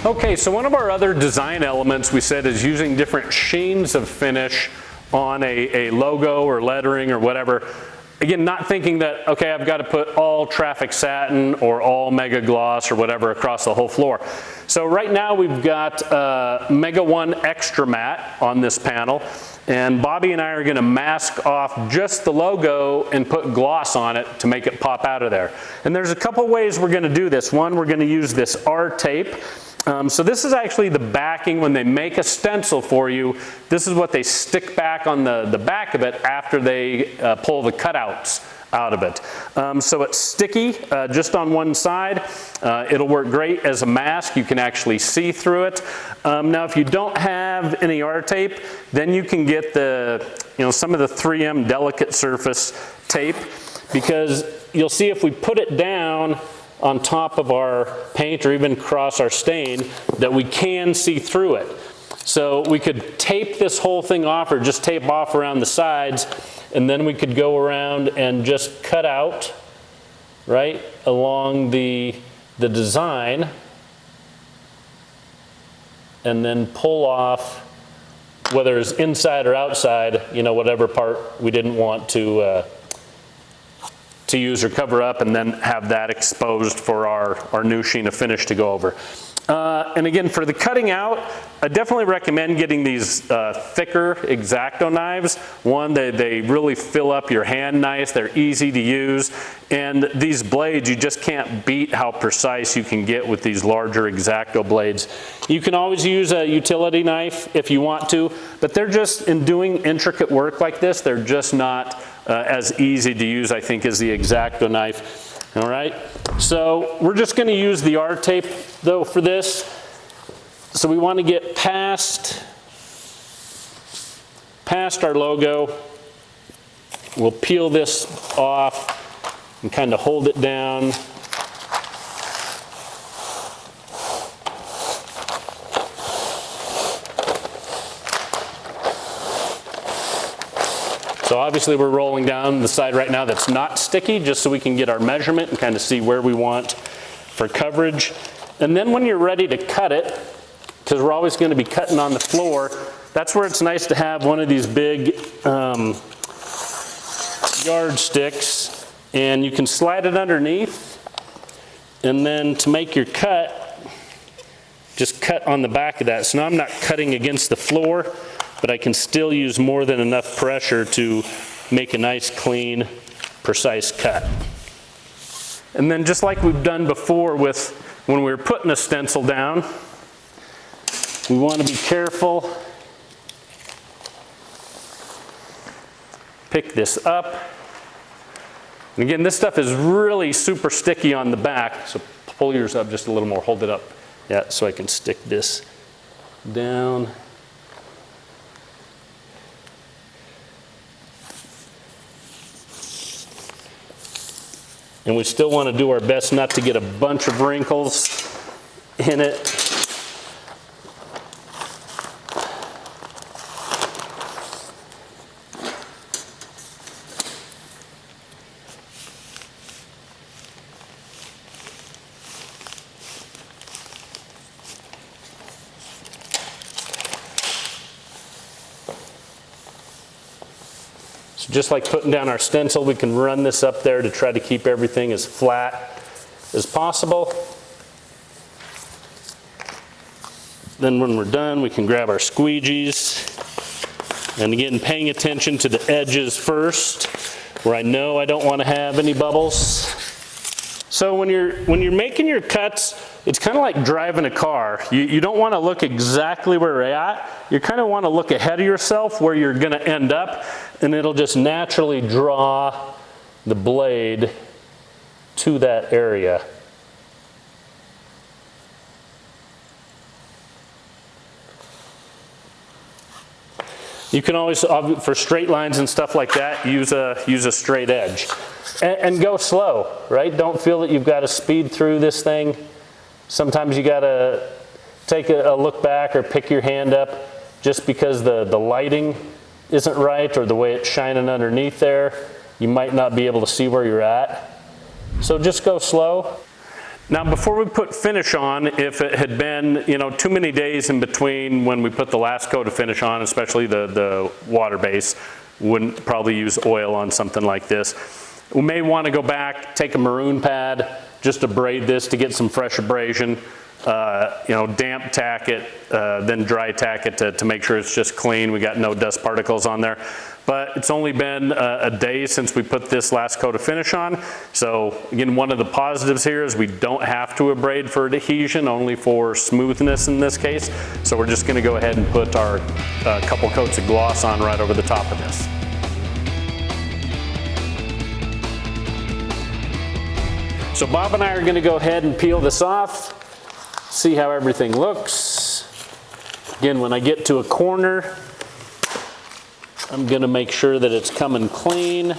Okay, so one of our other design elements we said is using different sheens of finish on a logo or lettering or whatever. Again, not thinking that, okay, I've got to put all traffic satin or all mega gloss or whatever across the whole floor. So right now we've got Mega 1 Extra Matte on this panel, and Bobby and I are going to mask off just the logo and put gloss on it to make it pop out of there. And there's a couple ways we're going to do this. One, we're going to use this R tape. So this is actually the backing when they make a stencil for you. This is what they stick back on the back of it after they pull the cutouts out of it. So it's sticky just on one side. It'll work great as a mask. You can actually see through it. Now if you don't have any R tape, then you can get some of the 3M delicate surface tape, because you'll see if we put it down on top of our paint or even across our stain, that we can see through it. So we could tape this whole thing off, or just tape off around the sides, and then we could go around and just cut out right along the design, and then pull off, whether it's inside or outside, whatever part we didn't want to use or cover up, and then have that exposed for our new sheen of finish to go over. And again, for the cutting out, I definitely recommend getting these thicker X-Acto knives. One, they really fill up your hand nice, they're easy to use, and these blades, you just can't beat how precise you can get with these larger X-Acto blades. You can always use a utility knife if you want to, but they're just, in doing intricate work like this, they're just not as easy to use, I think, as the X-Acto knife. All right, so we're just going to use the R tape though for this. So we want to get past our logo. We'll peel this off and kind of hold it down. So obviously we're rolling down the side right now that's not sticky, just so we can get our measurement and kind of see where we want for coverage. And then when you're ready to cut it, because we're always going to be cutting on the floor, that's where it's nice to have one of these big yardsticks, and you can slide it underneath, and then to make your cut, just cut on the back of that. So now I'm not cutting against the floor, but I can still use more than enough pressure to make a nice, clean, precise cut. And then just like we've done before with when we were putting a stencil down, we want to be careful. Pick this up. And again, this stuff is really super sticky on the back, so pull yours up just a little more, hold it up. Yeah, so I can stick this down. And we still want to do our best not to get a bunch of wrinkles in it. So just like putting down our stencil, we can run this up there to try to keep everything as flat as possible. Then when we're done, we can grab our squeegees. And again, paying attention to the edges first, where I know I don't want to have any bubbles. So when you're making your cuts, it's kind of like driving a car. You don't want to look exactly where you're at. You kind of want to look ahead of yourself where you're going to end up, and it'll just naturally draw the blade to that area. You can always, for straight lines and stuff like that, use a straight edge. And go slow, right? Don't feel that you've got to speed through this thing. Sometimes you got to take a look back or pick your hand up just because the lighting isn't right, or the way it's shining underneath there. You might not be able to see where you're at. So just go slow. Now before we put finish on, if it had been, you know, too many days in between when we put the last coat of finish on, especially the water base, wouldn't probably use oil on something like this. We may want to go back, take a maroon pad, just abrade this to get some fresh abrasion. You know, damp tack it, then dry tack it to make sure it's just clean. We got no dust particles on there. But it's only been a day since we put this last coat of finish on. So again, one of the positives here is we don't have to abrade for adhesion, only for smoothness in this case. So we're just going to go ahead and put our couple coats of gloss on right over the top of this. So Bob and I are going to go ahead and peel this off, see how everything looks. Again, when I get to a corner, I'm going to make sure that it's coming clean.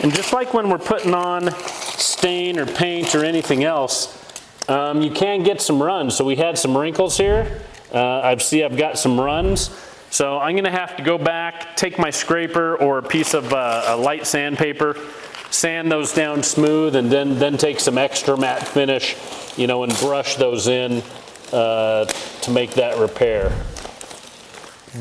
And just like when we're putting on stain or paint or anything else, you can get some runs. So we had some wrinkles here. I've got some runs. So I'm going to have to go back, take my scraper or a piece of a light sandpaper, sand those down smooth, and then take some extra matte finish, you know, and brush those in to make that repair.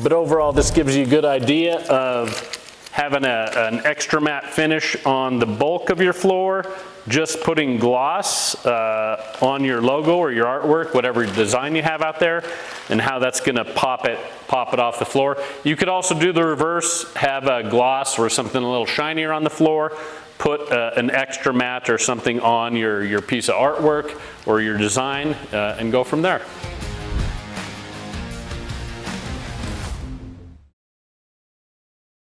But overall, this gives you a good idea of having an extra matte finish on the bulk of your floor, just putting gloss on your logo or your artwork, whatever design you have out there, and how that's going to pop it off the floor. You could also do the reverse, have a gloss or something a little shinier on the floor, put an extra matte or something on your piece of artwork or your design, and go from there.